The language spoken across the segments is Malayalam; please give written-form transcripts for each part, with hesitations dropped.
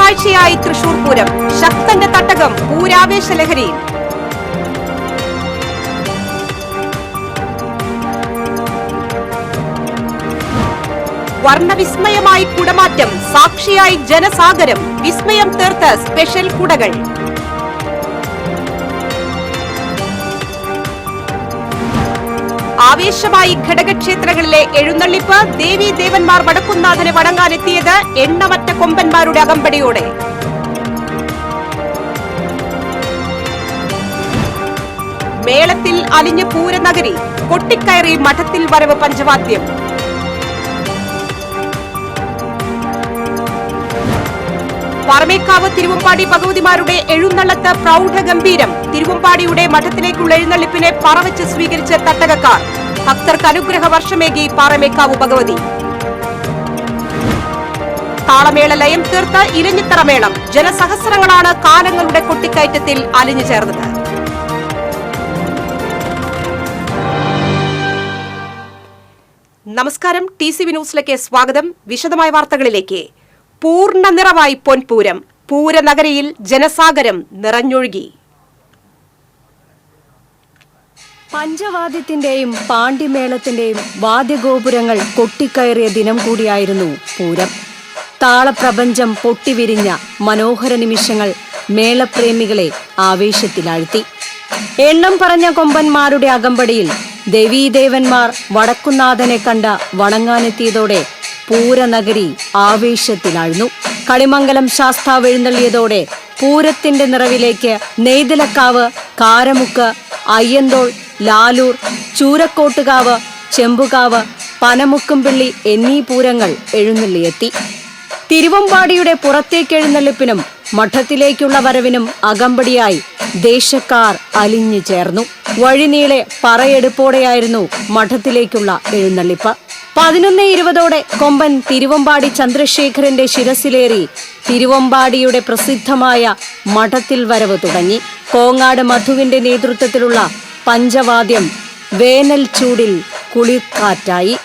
കൂടിക്കാഴ്ചയായി തൃശൂർ പൂരം. ശക്തന്റെ തട്ടകം പൂരാവേശലഹരിയിൽ. വർണ്ണവിസ്മയമായി കുടമാറ്റം, സാക്ഷിയായി ജനസാഗരം. വിസ്മയം തീർത്ത് സ്പെഷ്യൽ കുടകൾ. ആവേശമായി ഘടകക്ഷേത്രങ്ങളിലെ എഴുന്നള്ളിപ്പ്. ദേവീദേവന്മാർ വടക്കുംനാഥനെ വണങ്ങാനെത്തിയത് എണ്ണമറ്റ കൊമ്പന്മാരുടെ അകമ്പടിയോടെ. മേളത്തിൽ അലിഞ്ഞ പൂരനഗരി. കൊട്ടിക്കയറി മഠത്തിൽ വരവ് പഞ്ചവാദ്യം. പാറമേക്കാവ് തിരുവമ്പാടി ഭഗവതിമാരുടെ എഴുന്നള്ളത്ത് പ്രൗഢഗംഭീരം. തിരുവമ്പാടിയുടെ മഠത്തിലേക്കുള്ള എഴുന്നള്ളിപ്പിനെ പറവച്ച് സ്വീകരിച്ച തട്ടകക്കാർ. ഭക്തർക്ക് അനുഗ്രഹ വർഷമേകി പാറമേക്കാവ് ഭഗവതി. താളമേള ലയം തീർത്ത് ഇലഞ്ഞിത്തറമേളം. ജനസഹസ്രങ്ങളാണ് കാലങ്ങളുടെ കൊട്ടിക്കയറ്റത്തിൽ അലിഞ്ഞു ചേർന്നത്. നമസ്കാരം, TCV ന്യൂസിലേക്ക് സ്വാഗതം. വിശദമായ വാർത്തകളിലേക്ക്. പൂർണ്ണ നിറവായി പൊൻപൂരം. പൂരനഗരിയിൽ ജനസാഗരം നിറഞ്ഞൊഴുകി. പഞ്ചവാദ്യത്തിന്റെയും പാണ്ഡിമേളത്തിന്റെയും വാദ്യഗോപുരങ്ങൾ കൊട്ടിക്കയറിയ ദിനം കൂടിയായിരുന്നു പൂരം. താളപ്രപഞ്ചം പൊട്ടിവിരിഞ്ഞ മനോഹര നിമിഷങ്ങൾ മേളപ്രേമികളെ ആവേശത്തിലാഴ്ത്തി. എണ്ണം പറഞ്ഞ കൊമ്പന്മാരുടെ അകമ്പടിയിൽ ദേവീദേവന്മാർ വടക്കുംനാഥനെ കണ്ട വണങ്ങാനെത്തിയതോടെ പൂരനഗരി ആവേശത്തിലാഴ്ന്നു. കളിമംഗലം ശാസ്താവ് എഴുന്നള്ളിയതോടെ പൂരത്തിന്റെ നിറവിലേക്ക് നെയ്തലക്കാവ്, കാരമുക്ക്, അയ്യന്തോൾ, ലാലൂർ, ചൂരക്കോട്ടുകാവ്, ചെമ്പുകാവ്, പനമുക്കുംപിള്ളി എന്നീ പൂരങ്ങൾ എഴുന്നള്ളിയെത്തി. തിരുവമ്പാടിയുടെ പുറത്തേക്കെഴുന്നള്ളിപ്പിനും മഠത്തിലേക്കുള്ള വരവിനും അകമ്പടിയായി ദേശക്കാർ അലിഞ്ഞു ചേർന്നു. വഴിനീളെ പറയെടുപ്പോടെയായിരുന്നു മഠത്തിലേക്കുള്ള എഴുന്നള്ളിപ്പ്. 11:20 കൊമ്പൻ തിരുവമ്പാടി ചന്ദ്രശേഖരന്റെ ശിരസിലേറി തിരുവമ്പാടിയുടെ പ്രസിദ്ധമായ മഠത്തിൽ വരവ് തുടങ്ങി. കോങ്ങാട് മധുവിന്റെ നേതൃത്വത്തിലുള്ള പഞ്ചവാദ്യം വേനൽ ചൂടിൽ കുളിർക്കാറ്റായി.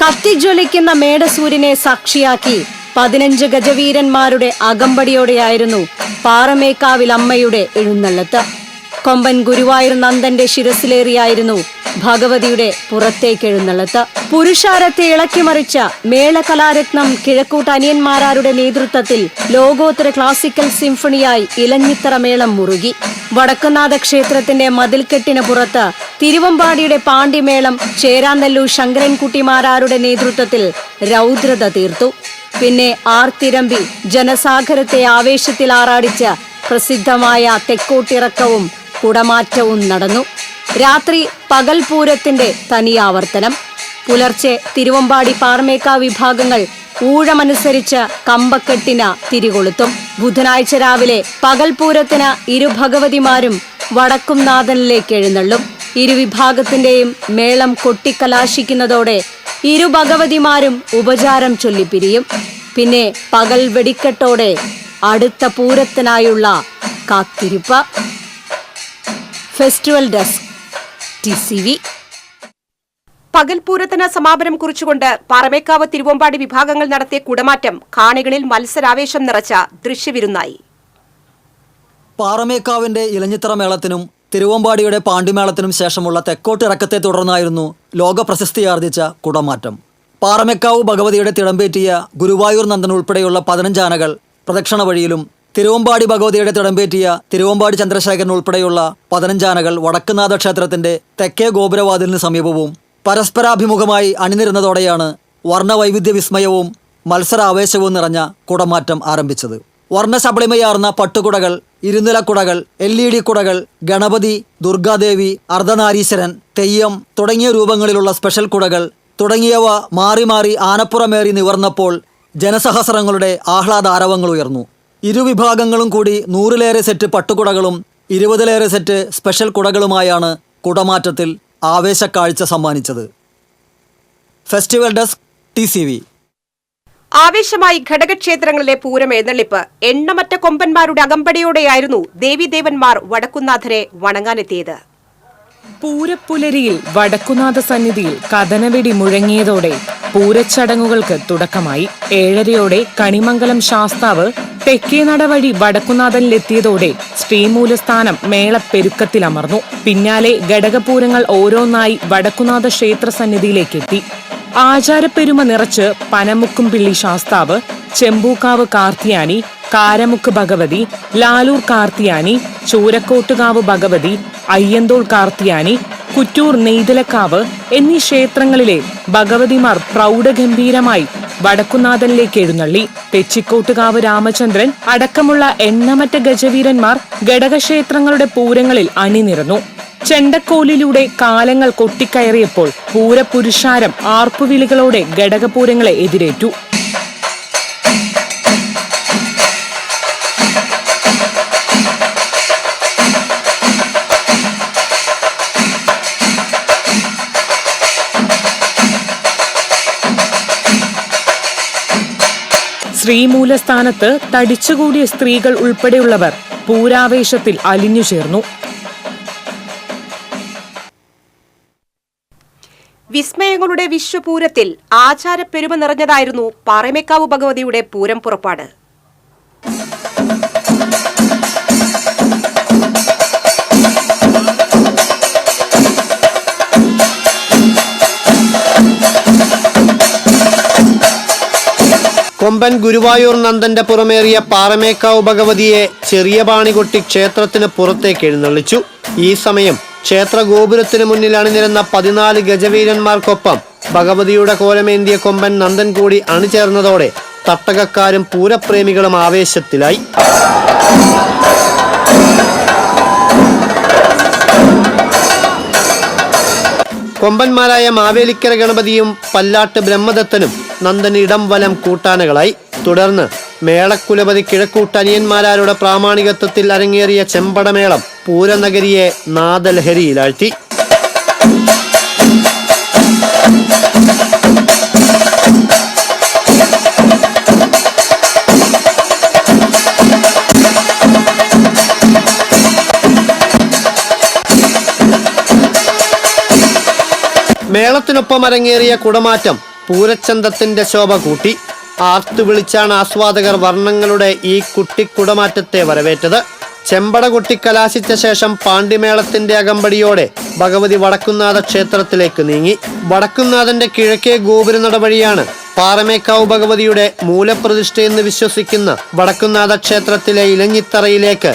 കത്തിജ്വലിക്കുന്ന മേടസൂര്യനെ സാക്ഷിയാക്കി 15 ഗജവീരന്മാരുടെ അകമ്പടിയോടെയായിരുന്നു പാറമേക്കാവിൽ അമ്മയുടെ എഴുന്നള്ളത്ത്. കൊമ്പൻ ഗുരുവായൂർ നന്ദന്റെ ശിരസിലേറിയായിരുന്നു ഭഗവതിയുടെ പുറത്തേക്കെഴുന്നള്ളത്ത്. പുരുഷാരത്തെ ഇളക്കിമറിച്ച മേളകലാരത്നം കിഴക്കൂട്ട് അനിയന്മാരാരുടെ നേതൃത്വത്തിൽ ലോകോത്തര ക്ലാസിക്കൽ സിംഫണിയായി ഇലഞ്ഞിത്തറ മേളം മുറുകി. വടക്കുംനാഥ ക്ഷേത്രത്തിന്റെ മതിൽക്കെട്ടിന് പുറത്ത് തിരുവമ്പാടിയുടെ പാണ്ഡിമേളം ചേരാനെല്ലൂർ ശങ്കരൻകുട്ടിമാരാരുടെ നേതൃത്വത്തിൽ രൗദ്രത തീർത്തു. പിന്നെ ആർത്തിരമ്പി ജനസാഗരത്തെ ആവേശത്തിൽ ആറാടിച്ച പ്രസിദ്ധമായ തെക്കോട്ടിറക്കവും കുടമാറ്റവും നടന്നു. രാത്രി പകൽ പൂരത്തിന്റെ തനിയാവർത്തനം. പുലർച്ചെ തിരുവമ്പാടി പാറമേക്കാവ് വിഭാഗങ്ങൾ ഊഴമനുസരിച്ച് കമ്പക്കെട്ടിന് തിരികൊളുത്തും. ബുധനാഴ്ച രാവിലെ പകൽ പൂരത്തിന് ഇരു ഭഗവതിമാരും വടക്കുംനാഥനിലേക്ക് എഴുന്നള്ളും. ഇരുവിഭാഗത്തിന്റെയും മേളം കൊട്ടിക്കലാശിക്കുന്നതോടെ ഇരു ഭഗവതിമാരും ഉപചാരം ചൊല്ലിപ്പിരിയും. പിന്നെ പകൽ വെടിക്കെട്ടോടെ അടുത്ത പൂരത്തിനായുള്ള കാത്തിരിപ്പ്. Festival desk, TCV. പകൽപൂരത്തിന് സമാപനം കുറിച്ചുകൊണ്ട് പാറമേക്കാവ് തിരുവമ്പാടി വിഭാഗങ്ങൾ നടത്തിയ കുടമാറ്റം കാണികളിൽ മത്സരാവേശം നിറച്ച ദൃശ്യവിരുന്നായി. പാറമേക്കാവിന്റെ ഇലഞ്ഞിത്തറ മേളത്തിനും തിരുവമ്പാടിയുടെ പാണ്ഡിമേളത്തിനും ശേഷമുള്ള തെക്കോട്ടിറക്കത്തെ തുടർന്നായിരുന്നു ലോകപ്രശസ്തിയാർജിച്ച കുടമാറ്റം. പാറമേക്കാവ് ഭഗവതിയുടെ തിടമ്പേറ്റിയ ഗുരുവായൂർ നന്ദൻ ഉൾപ്പെടെയുള്ള 15 ആനകൾ പ്രദക്ഷിണ വഴിയിലും തിരുവമ്പാടി ഭഗവതിയുടെ തിടമ്പേറ്റിയ തിരുവമ്പാടി ചന്ദ്രശേഖരൻ ഉൾപ്പെടെയുള്ള 15 ആനകൾ വടക്കുംനാഥ ക്ഷേത്രത്തിന്റെ തെക്കേ ഗോപുരവാതിലിന് സമീപവും പരസ്പരാഭിമുഖമായി അണിനിരുന്നതോടെയാണ് വർണ്ണവൈവിധ്യ വിസ്മയവും മത്സരാവേശവും നിറഞ്ഞ കുടമാറ്റം ആരംഭിച്ചത്. വർണ്ണശബളിമയാർന്ന പട്ടുകുടകൾ, ഇരുനിലക്കുടകൾ, LED കുടകൾ, ഗണപതി, ദുർഗാദേവി, അർദ്ധനാരീശ്വരൻ, തെയ്യം തുടങ്ങിയ രൂപങ്ങളിലുള്ള സ്പെഷ്യൽ കുടകൾ തുടങ്ങിയവ മാറി മാറി ആനപ്പുറമേറി നിവർന്നപ്പോൾ ജനസഹസ്രങ്ങളുടെ ആഹ്ലാദാരവങ്ങൾ ഉയർന്നു. ഇരുവിഭാഗങ്ങളും കൂടി 100-ലേറെ സെറ്റ് പട്ടുകുടകളും 20-ലേറെ സെറ്റ് സ്പെഷ്യൽ കുടകളുമായാണ് കുടമാറ്റത്തിൽ ആവേശക്കാഴ്ച സമ്മാനിച്ചത്. Festival desk, TCV. ആവേശമായി ഘടകക്ഷേത്രങ്ങളിലെ പൂരം എഴുന്നള്ളിപ്പ്. എണ്ണമറ്റ കൊമ്പന്മാരുടെ അകമ്പടിയോടെയായിരുന്നു ദേവീദേവന്മാർ വടക്കുംനാഥനെ വണങ്ങാനെത്തിയത്. പൂരപ്പുലരിയിൽ വടക്കുംനാഥ സന്നിധിയിൽ കഥനവെടി മുഴങ്ങിയതോടെ പൂരച്ചടങ്ങുകൾക്ക് തുടക്കമായി. 7:30 കണിമംഗലം ശാസ്താവ് തെക്കേനട വഴി വടക്കുനാഥനിലെത്തിയതോടെ ശ്രീമൂലസ്ഥാനം മേളപ്പെരുക്കത്തിലമർന്നു. പിന്നാലെ ഘടകപൂരങ്ങൾ ഓരോന്നായി വടക്കുനാഥ ക്ഷേത്ര സന്നിധിയിലേക്കെത്തി. ആചാരപ്പെരുമ നിറച്ച് പനമുക്കുംപിള്ളി ശാസ്താവ്, ചെമ്പൂക്കാവ് കാർത്തിയാനി, കാരമുക്ക് ഭഗവതി, ലാലൂർ കാർത്തിയാനി, ചൂരക്കോട്ടുകാവ് ഭഗവതി, അയ്യന്തോൾ കാർത്തിയാനി, കുറ്റൂർ നെയ്തലക്കാവ് എന്നീ ക്ഷേത്രങ്ങളിലെ ഭഗവതിമാർ പ്രൗഢഗംഭീരമായി വടക്കുനാഥനിലേക്ക് എഴുന്നള്ളി. തെച്ചിക്കോട്ടുകാവ് രാമചന്ദ്രൻ അടക്കമുള്ള എണ്ണമറ്റ ഗജവീരന്മാർ ഘടകക്ഷേത്രങ്ങളുടെ പൂരങ്ങളിൽ അണിനിരന്നു. ചെണ്ടക്കോലിലൂടെ കാലങ്ങൾ കൊട്ടിക്കയറിയപ്പോൾ പൂരപുരുഷാരം ആർപ്പുവിളികളോടെ ഘടകപൂരങ്ങളെ എതിരേറ്റു. ശ്രീമൂലസ്ഥാനത്ത് തടിച്ചുകൂടിയ സ്ത്രീകൾ ഉൾപ്പെടെയുള്ളവർ പൂരാവേശത്തിൽ അലിഞ്ഞുചേർന്നു. വിസ്മയങ്ങളുടെ വിശ്വപൂരത്തിൽ ആചാരപ്പെരുമ നിറഞ്ഞതായിരുന്നു പാറമേക്കാവ് ഭഗവതിയുടെ പൂരം പുറപ്പാട്. കൊമ്പൻ ഗുരുവായൂർ നന്ദന്റെ പുറമേറിയ പാറമേക്കാവ് ഭഗവതിയെ ചെറിയ പാണി കൊട്ടി ക്ഷേത്രത്തിന് പുറത്തേക്ക് എഴുന്നള്ളിച്ചു. ഈ സമയം ക്ഷേത്ര ഗോപുരത്തിന് മുന്നിൽ അണിനിരന്ന 14 ഗജവീരന്മാർക്കൊപ്പം ഭഗവതിയുടെ കോലമേന്തിയ കൊമ്പൻ നന്ദൻ കൂടി അണിചേർന്നതോടെ തട്ടകക്കാരും പൂരപ്രേമികളും ആവേശത്തിലായി. കൊമ്പന്മാരായ മാവേലിക്കര ഗണപതിയും പല്ലാട്ട് ബ്രഹ്മദത്തനും നന്ദൻ ഇടം വലം കൂട്ടാനകളായി. തുടർന്ന് മേളക്കുലപതി കിഴക്കൂട്ടനിയന്മാരുടെ പ്രാമാണികത്വത്തിൽ അരങ്ങേറിയ ചെമ്പടമേളം പൂരനഗരിയെ നാദലഹരിയിലാഴ്ത്തി. മേളത്തിനൊപ്പം അരങ്ങേറിയ കുടമാറ്റം പൂരച്ചന്തത്തിന്റെ ശോഭ കൂട്ടി. ആർത്തു വിളിച്ചാണ് ആസ്വാദകർ വർണ്ണങ്ങളുടെ ഈ കുട്ടിക്കുടമാറ്റത്തെ വരവേറ്റത്. ചെമ്പട കൊട്ടി കലാശിച്ച ശേഷം പാണ്ഡിമേളത്തിന്റെ അകമ്പടിയോടെ ഭഗവതി വടക്കുന്നാഥ ക്ഷേത്രത്തിലേക്ക് നീങ്ങി. വടക്കുന്നാഥന്റെ കിഴക്കേ ഗോപുരനട വഴിയാണ് പാറമേക്കാവ് ഭഗവതിയുടെ മൂലപ്രതിഷ്ഠയെന്ന് വിശ്വസിക്കുന്ന വടക്കുന്നാഥ ക്ഷേത്രത്തിലെ ഇലഞ്ഞിത്തറയിലേക്ക്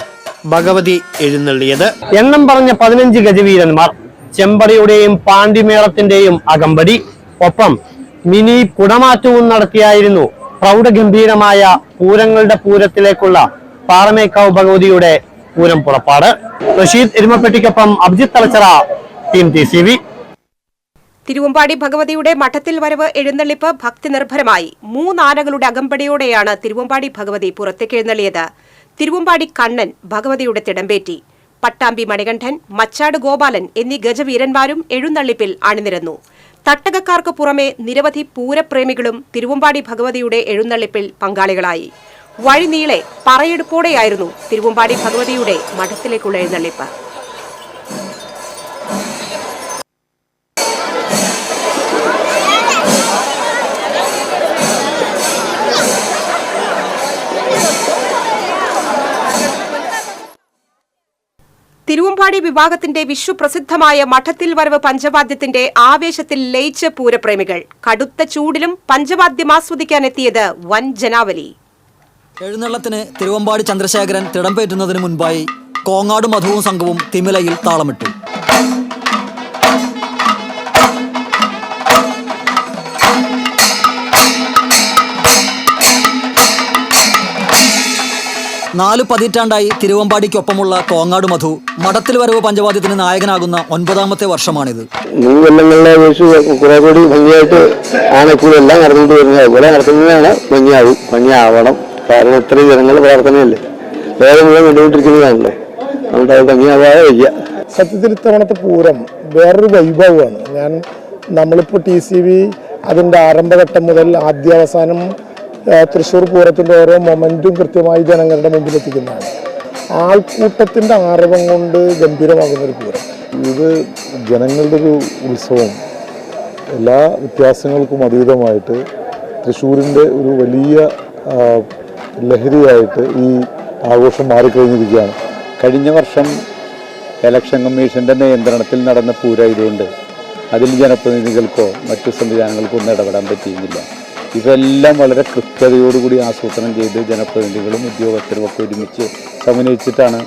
ഭഗവതി എഴുന്നള്ളിയത്. എണ്ണം പറഞ്ഞ 15 ഗജവീരന്മാർ, ചെമ്പടയുടെയും പാണ്ഡിമേളത്തിന്റെയും അകമ്പടി, ഒപ്പം മിനി കുടമാറ്റവും നടത്തിയായിരുന്നു പ്രൗഢഗംഭീരമായ പൂരങ്ങളുടെ പൂരത്തിലേക്കുള്ള പാറമേക്കാവ് ഭഗവതിയുടെ പൂരം പുറപ്പാട്. റഷീദ് എരുമപ്പെട്ടിക്കൊപ്പം അഭിജിത്ത് തലച്ചറ, ടീം TCV. തിരുവമ്പാടി ഭഗവതിയുടെ മഠത്തിൽ വരവ് എഴുന്നള്ളിപ്പ് ഭക്തി നിർഭരമായി 3 ആനകളുടെ അകമ്പടിയോടെയാണ് തിരുവമ്പാടി ഭഗവതി പുറത്തേക്ക് എഴുന്നള്ളിയത്. തിരുവമ്പാടി കണ്ണൻ ഭഗവതിയുടെ തിടമ്പേറ്റി. പട്ടാമ്പി മണികണ്ഠൻ, മച്ചാട് ഗോപാലൻ എന്നീ ഗജവീരന്മാരും എഴുന്നള്ളിപ്പിൽ അണിനിരന്നു. തട്ടകക്കാർക്ക് പുറമെ നിരവധി പൂരപ്രേമികളും തിരുവമ്പാടി ഭഗവതിയുടെ എഴുന്നള്ളിപ്പിൽ പങ്കാളികളായി. വഴിനീളെ പറയെടുപ്പോടെയായിരുന്നു തിരുവമ്പാടി ഭഗവതിയുടെ മഠത്തിലേക്കുള്ള എഴുന്നള്ളിപ്പ്. തിരുവമ്പാടി വിഭാഗത്തിന്റെ വിശ്വപ്രസിദ്ധമായ മഠത്തിൽ വരവ് പഞ്ചവാദ്യത്തിന്റെ ആവേശത്തിൽ ലയിച്ച പൂരപ്രേമികൾ. കടുത്ത ചൂടിലും പഞ്ചവാദ്യം ആസ്വദിക്കാനെത്തിയത് വൻ ജനാവലി. എഴുന്നള്ളത്തിന് തിരുവമ്പാടി ചന്ദ്രശേഖരൻ തിടമ്പേറ്റുന്നതിന് മുൻപായി കോങ്ങാട് മധുവും സംഘവും തിമിലയിൽ താളമിട്ടു. നാല് പതിറ്റാണ്ടായി തിരുവമ്പാടിക്കൊപ്പമുള്ള കോങ്ങാട് മധു മഠത്തിൽ വരവ് പഞ്ചവാദ്യത്തിന് നായകനാകുന്ന 9ാമത്തെ വർഷമാണിത്. മുൻകൊല്ലങ്ങളിലെ അപേക്ഷിച്ച് കുറെ കൂടി ഭംഗിയായിട്ട് ആനക്കൂടി എല്ലാം നടന്നുകൊണ്ട് വരുന്നത്. ഇവിടെ നടത്തുന്നതാണ് ഭംഗിയാവണം. കാരണം ഇത്രയും ജനങ്ങൾ പ്രാർത്ഥനയല്ലേ, വേറെ മുഴുവൻ കണ്ടുകൊണ്ടിരിക്കുന്നതാണല്ലോ, അതുകൊണ്ട് അത് ഭംഗിയാവാതെ വയ്യ. സത്യത്തിൽ ഇത്തവണത്തെ പൂരം വേറൊരു വൈഭവമാണ്. നമ്മളിപ്പോൾ TCV അതിൻ്റെ ആരംഭഘട്ടം മുതൽ ആദ്യാവസാനം തൃശ്ശൂർ പൂരത്തിൻ്റെ ഓരോ മൊമെൻറ്റും കൃത്യമായി ജനങ്ങളുടെ മുമ്പിലെത്തിക്കുന്നതാണ്. ആൾക്കൂട്ടത്തിൻ്റെ ആരവം കൊണ്ട് ഗംഭീരമാകുന്നൊരു പൂരം. ഇത് ജനങ്ങളുടെ ഒരു ഉത്സവം. എല്ലാ വ്യത്യാസങ്ങൾക്കും അതീതമായിട്ട് തൃശ്ശൂരിൻ്റെ ഒരു വലിയ ലഹരിയായിട്ട് ഈ ആഘോഷം മാറിക്കഴിഞ്ഞിരിക്കുകയാണ്. കഴിഞ്ഞ വർഷം ഇലക്ഷൻ കമ്മീഷൻ്റെ നിയന്ത്രണത്തിൽ നടന്ന പൂരമായതുകൊണ്ട് അതിൽ ജനപ്രതിനിധികൾക്കോ മറ്റു സംവിധാനങ്ങൾക്കോ ഒന്നും ഇടപെടാൻ പറ്റിയിരുന്നില്ല. ഇതെല്ലാം വളരെ കൃത്യതയോടുകൂടി ആസൂത്രണം ചെയ്ത് ജനപ്രതിനിധികളും ഉദ്യോഗസ്ഥരും ഒക്കെ ഒരുമിച്ച് സമന്വയിച്ചിട്ടാണ്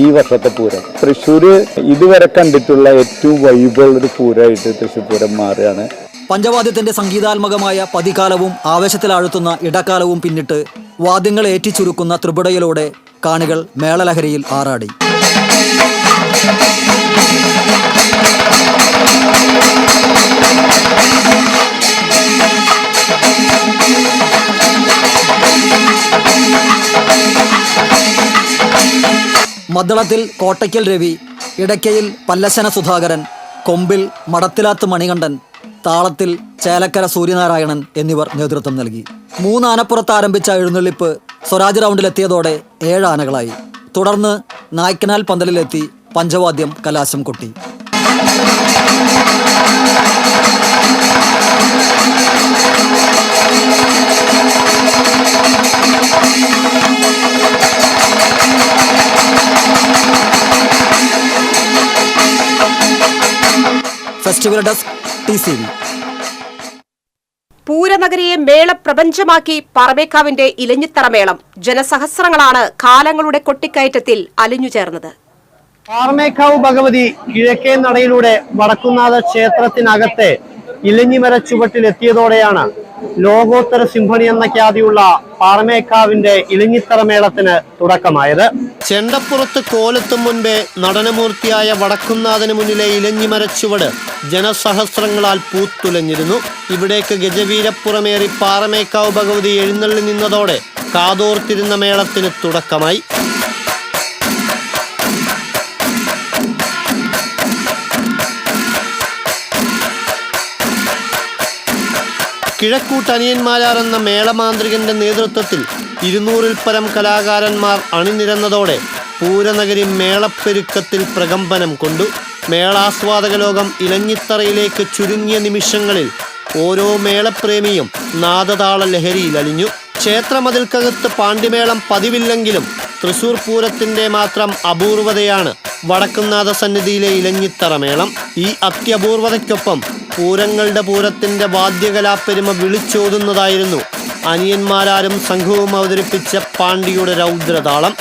ഈ വർഷത്തെ പൂരം. തൃശ്ശൂർ ഇതുവരെ കണ്ടിട്ടുള്ള ഏറ്റവും വൈബുള്ളൊരു പൂരമായിട്ട് തൃശ്ശൂർ പൂരം മാറുകയാണ്. പഞ്ചവാദ്യത്തിന്റെ സംഗീതാത്മകമായ പതികാലവും ആവേശത്തിലാഴ്ത്തുന്ന ഇടക്കാലവും പിന്നിട്ട് വാദ്യങ്ങൾ ഏറ്റിച്ചുരുക്കുന്ന ത്രിപുടയിലൂടെ കാണികൾ മേളലഹരിയിൽ ആറാടി. മദ്ദളത്തിൽ കോട്ടയ്ക്കൽ രവി, ഇടയ്ക്കയിൽ പല്ലശന സുധാകരൻ, കൊമ്പിൽ മടത്തിലാത്ത് മണികണ്ഠൻ, താളത്തിൽ ചേലക്കര സൂര്യനാരായണൻ എന്നിവർ നേതൃത്വം നൽകി. 3 ആനപ്പുറത്ത് ആരംഭിച്ച എഴുന്നള്ളിപ്പ് സ്വരാജ് റൗണ്ടിലെത്തിയതോടെ 7 ആനകളായി. തുടർന്ന് നായ്ക്കനാൽ പന്തലിലെത്തി പഞ്ചവാദ്യം കലാശം കൊട്ടി. Festival desk TCV. പൂരനഗരിയെ മേളപ്രപഞ്ചമാക്കി പാറമേക്കാവിന്റെ ഇലഞ്ഞിത്തറ മേളം. ജനസഹസ്രങ്ങളാണ് കാലങ്ങളുടെ കൊട്ടിക്കയറ്റത്തിൽ അലിഞ്ഞുചേർന്നത്. പാറമേക്കാവ് ഭഗവതി കിഴക്കേ നടയിലൂടെ വടക്കുന്നാഥ ക്ഷേത്രത്തിനകത്തെ ഇലഞ്ഞിമര ചുവട്ടിലെത്തിയതോടെയാണ് ലോകോത്തര സിംഫണി എന്ന ഖ്യാതിയുള്ള പാറമേക്കാവിന്റെ ഇലഞ്ഞിത്തറ മേളത്തിന് തുടക്കമായത്. ചെണ്ടപ്പുറത്ത് കോലെത്തും മുൻപേ നടനമൂർത്തിയായ വടക്കുന്നാഥന് മുന്നിലെ ഇലഞ്ഞിമര ചുവട് ജനസഹസ്രങ്ങളാൽ പൂത്തുലഞ്ഞിരുന്നു. ഇവിടേക്ക് ഗജവീരപ്പുറമേറി പാറമേക്കാവ് ഭഗവതി എഴുന്നള്ളി നിന്നതോടെ കാതോർത്തിരുന്ന മേളത്തിന് തുടക്കമായി. കിഴക്കൂട്ടനിയന്മാരാർ എന്ന മേളമാന്ത്രികന്റെ നേതൃത്വത്തിൽ 200-ൽ പരം കലാകാരന്മാർ അണിനിരന്നതോടെ പൂരനഗരി മേളപ്പെരുക്കത്തിൽ പ്രകമ്പനം കൊണ്ടു. മേളാസ്വാദക ലോകം ഇലഞ്ഞിത്തറയിലേക്ക് ചുരുങ്ങിയ നിമിഷങ്ങളിൽ ഓരോ മേളപ്രേമിയും നാദതാള ലഹരിയിൽ അലിഞ്ഞു. ക്ഷേത്രമതിൽക്കകത്ത് പാണ്ടിമേളം പതിവില്ലെങ്കിലും തൃശൂർ പൂരത്തിന്റെ മാത്രം അപൂർവതയാണ് വടക്കുന്നാഥ സന്നിധിയിലെ ഇലഞ്ഞിത്തറ മേളം. ഈ അത്യപൂർവതയ്ക്കൊപ്പം പൂരങ്ങളുടെ പൂരത്തിന്റെ വാദ്യകലാപ്പെരുമ വിളിച്ചോതുന്നതായിരുന്നു അനിയന്മാരാരും സംഘവും അവതരിപ്പിച്ച പാണ്ടിയുടെ രൗദ്രതാളം.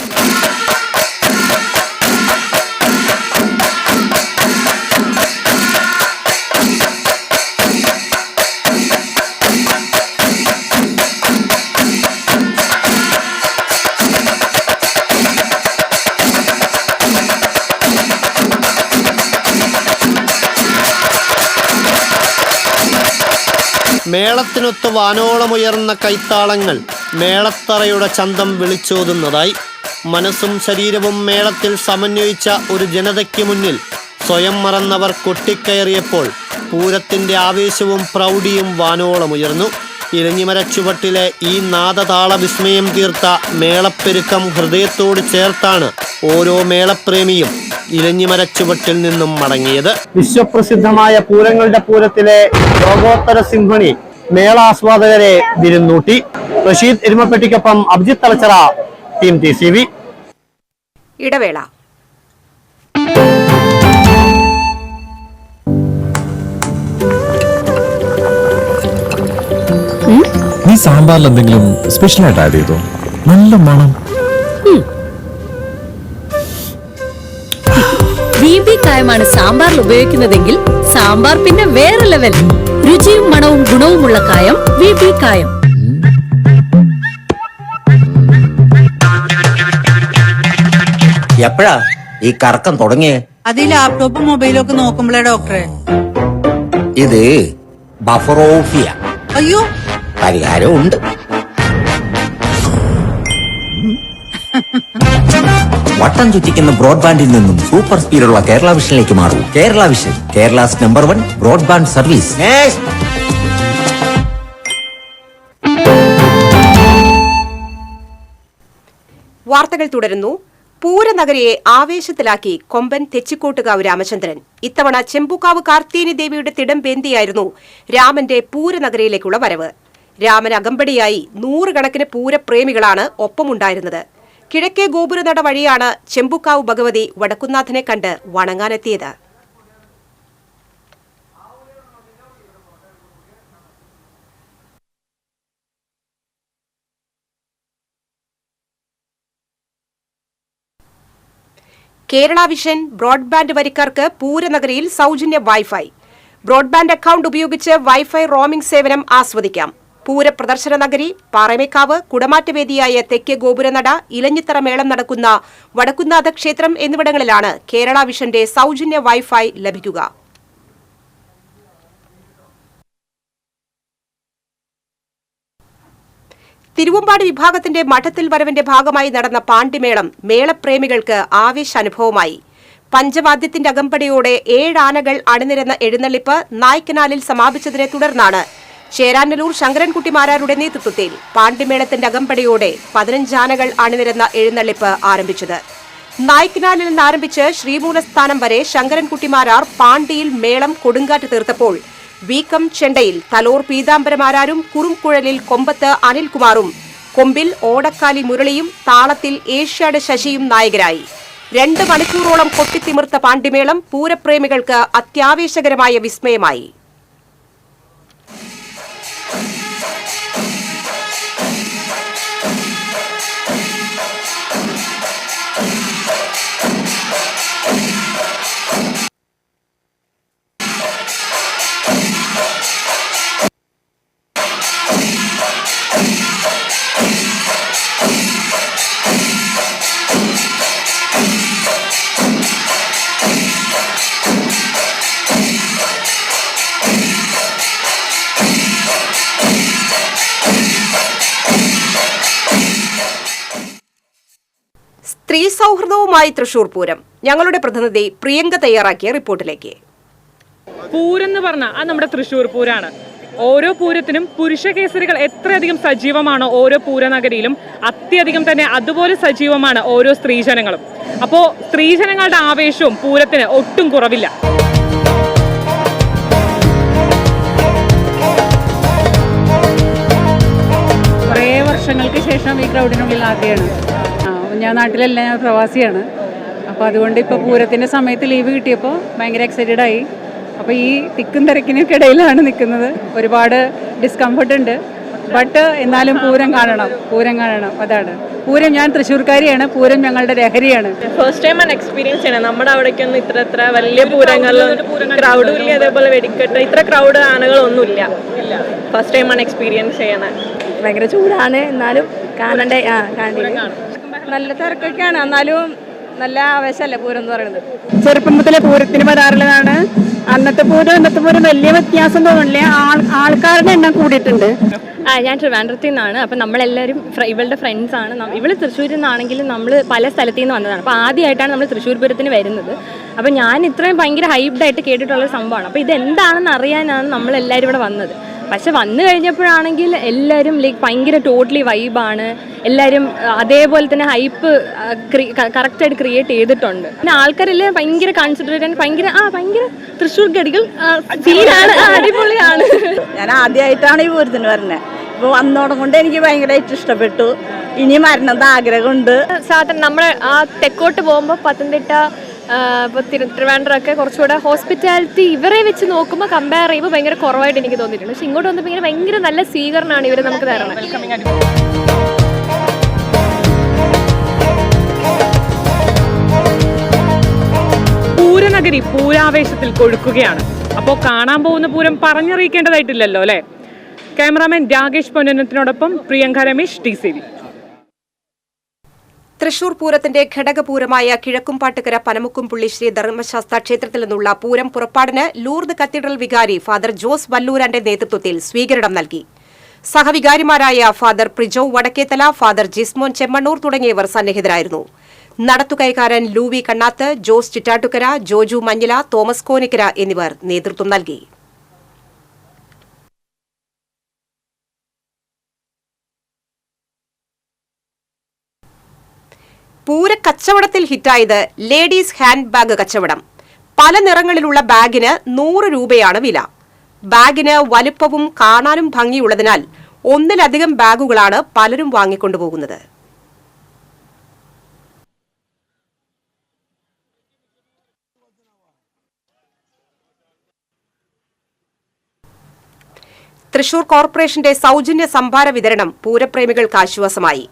മേളത്തിനൊത്ത് വാനോളമുയർന്ന കൈത്താളങ്ങൾ മേളത്തറയുടെ ചന്തം വിളിച്ചോതുന്നതായി. മനസ്സും ശരീരവും മേളത്തിൽ സമന്വയിച്ച ഒരു ജനതയ്ക്ക് മുന്നിൽ സ്വയം മറന്നവർ കൊട്ടിക്കയറിയപ്പോൾ പൂരത്തിന്റെ ആവേശവും പ്രൗഢിയും വാനോളമുയർന്നു. ഇലഞ്ഞിമര ചുവട്ടിലെ ഈ നാദതാള വിസ്മയം തീർത്ത മേളപ്പെരുക്കം ഹൃദയത്തോട് ചേർത്താണ് ഓരോ മേളപ്രേമിയും ഇലഞ്ഞിമര ചുവട്ടിൽ നിന്നും മടങ്ങിയത്. വിശ്വപ്രസിദ്ധമായ പൂരങ്ങളുടെ പൂരത്തിലെ ലോകോത്തര സിംഫണി മേളാസ്വാദകരെ വിരുന്നൂട്ടി. റഷീദ് എരുമപ്പെട്ടിക്കൊപ്പം അഭിജിത്ത് തലച്ചറ, ടീം TCV. ഇടവേള. നീ സാമ്പാറിൽ എന്തെങ്കിലും സ്പെഷ്യലായിട്ട് ആഡ് ചെയ്തോ? നല്ല മണം. VB കായമാണ് സാമ്പാറിൽ ഉപയോഗിക്കുന്നതെങ്കിൽ സാമ്പാർ പിന്നെ വേറെ ലെവൽ. രുചിയും മണവും ഗുണവുമുള്ള കായം VB കായം. എപ്പോഴാ ഈ കറക്കം തുടങ്ങിയേ? അത് ഈ ലാപ്ടോപ്പും മൊബൈലും ഒക്കെ നോക്കുമ്പോഴേ ഡോക്ടറെ. ഇത് ബഫറോഫിയ. അയ്യോ, പരിഹാരമുണ്ട്. വട്ടം ചുറ്റിക്കുന്ന ബ്രോഡ്ബാൻഡിൽ നിന്നും സൂപ്പർ സ്പീഡുള്ള കേരള വിഷനിലേക്ക് മാറൂ. Kerala Vision, Kerala's #1 broadband service. വാർത്തകൾ തുടരുന്നു. പൂരനഗരിയെ ആവേശത്തിലാക്കി കൊമ്പൻ തെച്ചിക്കോട്ടുകാവ് രാമചന്ദ്രൻ. ഇത്തവണ ചെമ്പൂക്കാവ് കാർത്തിയേനി ദേവിയുടെ തിടം പേന്തിയായിരുന്നു രാമന്റെ പൂരനഗരിയിലേക്കുള്ള വരവ്. രാമൻ അകമ്പടിയായി 100 കണക്കിന് പൂരപ്രേമികളാണ് ഒപ്പമുണ്ടായിരുന്നത്. കിഴക്കേ ഗോപുരനട വഴിയാണ് ചെമ്പുക്കാവ് ഭഗവതി വടക്കുന്നാഥനെ കണ്ട് വണങ്ങാനെത്തിയത്. കേരള വിഷൻ ബ്രോഡ്ബാൻഡ് വരിക്കാർക്ക് പൂരനഗരിയിൽ സൗജന്യ വൈഫൈ. ബ്രോഡ്ബാൻഡ് അക്കൗണ്ട് ഉപയോഗിച്ച് വൈഫൈ റോമിംഗ് സേവനം ആസ്വദിക്കാം. പൂരപ്രദർശന നഗരി, പാറമേക്കാവ്, കുടമാറ്റവേദിയായ തെക്കേ ഗോപുരനട, ഇലഞ്ഞിത്തറ മേളം നടക്കുന്ന വടക്കുന്നാഥ ക്ഷേത്രം എന്നിവിടങ്ങളിലാണ് കേരള വിഷന്റെ സൗജന്യ വൈഫൈ ലഭിക്കുക. തിരുവമ്പാടി വിഭാഗത്തിന്റെ മഠത്തിൽ വരവിന്റെ ഭാഗമായി നടന്ന പാണ്ടിമേളം മേളപ്രേമികൾക്ക് ആവേശാനുഭവമായി. പഞ്ചവാദ്യത്തിന്റെ അകമ്പടിയോടെ 7 ആനകൾ അണിനിരന്ന എഴുന്നള്ളിപ്പ് നായ്ക്കനാലിൽ സമാപിച്ചതിനെ തുടർന്നാണ് ചേരാനല്ലൂർ ശങ്കരൻകുട്ടി മാരാരുടെ നേതൃത്വത്തിൽ പാണ്ടിമേളത്തിന്റെ അകമ്പടിയോടെ 15 ആനകൾ അണിനിരന്ന എഴുന്നള്ളിപ്പ് ആരംഭിച്ചത്. നായ്ക്കനാലിൽ നിന്നാരംഭിച്ച് ശ്രീമൂലസ്ഥാനം വരെ ശങ്കരൻകുട്ടിമാരാർ പാണ്ടിയിൽ മേളം കൊടുങ്കാറ്റ് തീർത്തപ്പോൾ വീക്കം ചെണ്ടയിൽ തലോർ പീതാംബരമാരാരും, കുറുംകുഴലിൽ കൊമ്പത്ത് അനിൽകുമാറും, കൊമ്പിൽ ഓടക്കാലി മുരളിയും, താളത്തിൽ ഏഷ്യാഡ് ശശിയും നായകരായി. 2 മണിക്കൂറോളം കൊട്ടിത്തിമിർത്ത പാണ്ടിമേളം പൂരപ്രേമികൾക്ക് അത്യാവേശകരമായ വിസ്മയമായി. സ്ത്രീ സൗഹൃദവുമായി തൃശൂർ പൂരം. ഞങ്ങളുടെ പ്രതിനിധി പ്രിയങ്ക തയ്യാറാക്കിയ റിപ്പോർട്ടിലേക്ക്. പൂരം എന്ന് പറഞ്ഞാൽ അത് നമ്മുടെ തൃശൂർ പൂരാണ്. ഓരോ പൂരത്തിനും പുരുഷ കേസരികൾ എത്രയധികം സജീവമാണോ ഓരോ പൂരനഗരിയിലും അത്യധികം തന്നെ അതുപോലെ സജീവമാണ് ഓരോ സ്ത്രീജനങ്ങളും. അപ്പോൾ സ്ത്രീജനങ്ങളുടെ ആവേശവും പൂരത്തിന് ഒട്ടും കുറവില്ല. കുറേ വർഷങ്ങൾക്ക് ശേഷം ഈ ക്രൗഡിനുള്ളിൽ ആദ്യമാണ്. ഞാൻ നാട്ടിലല്ല, ഞാൻ പ്രവാസിയാണ്. അപ്പോൾ അതുകൊണ്ട് ഇപ്പോൾ പൂരത്തിൻ്റെ സമയത്ത് ലീവ് കിട്ടിയപ്പോൾ ഭയങ്കര എക്സൈറ്റഡായി. അപ്പോൾ ഈ തിക്കും തിരക്കിനൊക്കെ ഇടയിലാണ് നിൽക്കുന്നത്. ഒരുപാട് ഡിസ്കംഫർട്ട് ഉണ്ട്. ബട്ട് എന്നാലും പൂരം കാണണം, പൂരം കാണണം. അതാണ് പൂരം. ഞാൻ തൃശ്ശൂർക്കാരിയാണ്. പൂരം ഞങ്ങളുടെ ലഹരിയാണ്. ഫസ്റ്റ് ടൈം ആണ് എക്സ്പീരിയൻസ് ചെയ്യണം. നമ്മുടെ അവിടേക്കൊന്നും ഇത്ര വലിയ പൂരങ്ങളിലും ക്രൗഡും ഇല്ല, അതേപോലെ വെടിക്കെട്ട് ഇത്ര ക്രൗഡ് ആനകളൊന്നുമില്ല. ഫസ്റ്റ് ടൈമാണ് എക്സ്പീരിയൻസ് ചെയ്യണത്. ഭയങ്കര ചൂടാണ്, എന്നാലും കാണണ്ടേ. നല്ല തിരക്കൊക്കെയാണ്, എന്നാലും നല്ല ആവേശമല്ലേ പൂരം എന്ന് പറയുന്നത്. ചെറുപ്പം മുതലേ പൂരത്തിന് വരാറുള്ളതാണ്. അന്നത്തെ പൂരം ഇന്നത്തെ പൂരം വലിയ വ്യത്യാസം തോന്നില്ല. ആൾക്കാരുടെ എണ്ണം കൂടിയിട്ടുണ്ട്. ഞാൻ ട്രിവാൻഡ്രത്തിൽ നിന്നാണ്. അപ്പം നമ്മളെല്ലാവരും ഇവളുടെ ഫ്രണ്ട്സാണ്. ഇവള് തൃശ്ശൂരിൽ നിന്നാണെങ്കിലും നമ്മൾ പല സ്ഥലത്തു നിന്ന് വന്നതാണ്. അപ്പോൾ ആദ്യമായിട്ടാണ് നമ്മൾ തൃശ്ശൂർ പൂരത്തിന് വരുന്നത്. അപ്പം ഞാൻ ഇത്രയും ഭയങ്കര ഹൈപ്ഡായിട്ട് കേട്ടിട്ടുള്ള സംഭവമാണ്. അപ്പോൾ ഇതെന്താണെന്ന് അറിയാനാണ് നമ്മളെല്ലാവരും ഇവിടെ വന്നത്. പക്ഷെ വന്നു കഴിഞ്ഞപ്പോഴാണെങ്കിൽ എല്ലാവരും ഭയങ്കര ടോട്ടലി വൈബാണ്. എല്ലാവരും അതേപോലെ തന്നെ ഹൈപ്പ് കറക്റ്റായിട്ട് ക്രിയേറ്റ് ചെയ്തിട്ടുണ്ട്. പിന്നെ ആൾക്കാരെല്ലാം ഭയങ്കര കൺസിഡറേറ്റ്, ഭയങ്കര തൃശ്ശൂർ ഗഡികൾ ഫീലാണ്, അടിപൊളിയാണ്. ഞാൻ ആദ്യമായിട്ടാണ് ഈ പൂരത്തിന് വരുന്നത്. ഇപ്പോൾ വന്നോടം കൊണ്ട് എനിക്ക് ഭയങ്കരമായിട്ട് ഇഷ്ടപ്പെട്ടു. ഇനി വരണമെന്ന് ആഗ്രഹമുണ്ട്. സാധാരണ നമ്മുടെ ആ തെക്കോട്ട് പോകുമ്പോൾ പത്തനംതിട്ട, ഇപ്പോൾ ട്രിവാൻഡ്രമൊക്കെ കുറച്ചുകൂടെ ഹോസ്പിറ്റാലിറ്റി ഇവരെ വെച്ച് നോക്കുമ്പോൾ കമ്പയർ ചെയ്യുമ്പോൾ ഭയങ്കര കുറവായിട്ട് എനിക്ക് തോന്നിയിട്ടുണ്ട്. പക്ഷെ ഇങ്ങോട്ട് വന്നപ്പോൾ ഇങ്ങനെ ഭയങ്കര നല്ല സ്വീകരണമാണ് ഇവർ നമുക്ക് തരണം. പൂരനഗരി പൂരാവേശത്തിൽ കൊഴുക്കുകയാണ്. അപ്പോൾ കാണാൻ പോകുന്ന പൂരം പറഞ്ഞറിയിക്കേണ്ടതായിട്ടില്ലല്ലോ അല്ലേ? ക്യാമറാമാൻ രാകേഷ് പൊന്നനത്തിനോടൊപ്പം പ്രിയങ്ക രമേശ്, TCV. തൃശൂർ പൂരത്തിന്റെ ഘടകപൂരമായ കിഴക്കുംപാട്ടുകര പനമുക്കുംപുള്ളി ശ്രീ ധർമ്മശാസ്ത്ര ക്ഷേത്രത്തിൽ നിന്നുള്ള പൂരം പുറപ്പാടിന് ലൂർദ് കത്തീഡ്രൽ വികാരി ഫാദർ ജോസ് വല്ലൂരാന്റെ നേതൃത്വത്തിൽ സ്വീകരണം നൽകി. സഹവികാരിമാരായ ഫാദർ പ്രിജോ വടക്കേത്തല, ഫാദർ ജിസ്മോൻ ചെമ്മണ്ണൂർ തുടങ്ങിയവർ സന്നിഹിതരായിരുന്നു. നടത്തുകൈക്കാരൻ ലൂവി കണ്ണാത്ത്, ജോസ് ചിറ്റാട്ടുകര, ജോജു മഞ്ഞില, തോമസ് കോനിക്കര എന്നിവർ നേതൃത്വം നൽകി. പൂരക്കച്ചവടത്തിൽ ഹിറ്റായത് ലേഡീസ് ഹാൻഡ് ബാഗ് കച്ചവടം. പല നിറങ്ങളിലുള്ള ബാഗിന് 100 രൂപയാണ് വില. ബാഗിന് വലുപ്പവും കാണാനും ഭംഗിയുള്ളതിനാൽ ഒന്നിലധികം ബാഗുകളാണ് പലരും വാങ്ങിക്കൊണ്ടുപോകുന്നത്. തൃശൂർ കോർപ്പറേഷന്റെ സൗജന്യ സംഭാര വിതരണം പൂരപ്രേമികൾക്ക് ആശ്വാസമായി.